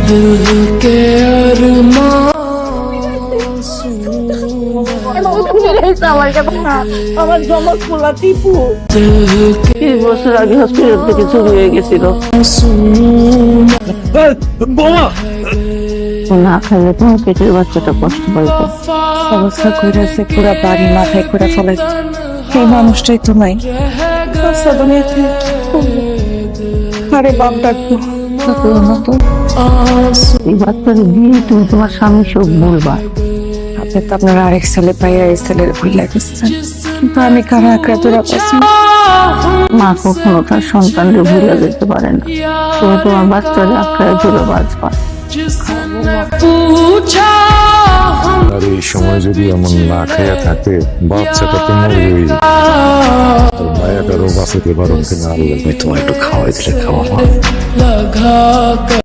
दिल के अरमां আমার জমা খোলা টিপু दिल के 20 বছর আগে হসপিটাল থেকে চুরি হয়ে গেছিল। বোমা না খাইলে তোমার পেটের বাচ্চাটা কষ্ট পাইতো। অবস্থা কইরাছে পুরা বাড়ি মাথায় করে ফেলাইছে। এই মানুষটাই তো নাই। আচ্ছা দুনিয়াতে আরে বাপ ডাকবো না তো। এই বাচ্চার বিয়ে তুমি তোমার স্বামী সব বলবা। আপনি তো আপনার আরেক ছেলে পাইয়া এই ছেলের ভুলে গেছেন, কিন্তু আমি কারা আঁকড়া তোরা পাচ্ছি। মা কখনো তার সন্তানকে ভুলে যেতে পারে না। তুমি তোমার বাচ্চার আঁকড়ায় ধরে বাঁচবা। पूछा আর এই সময় যদি এমন না খেয়ে থাকে বাচ্চাটা তো মরবেই। মায়াটারও বাঁচাতে পারো কিনা আল্লাহ, তোমার একটু খাওয়াই দিলে খাওয়া लगा कर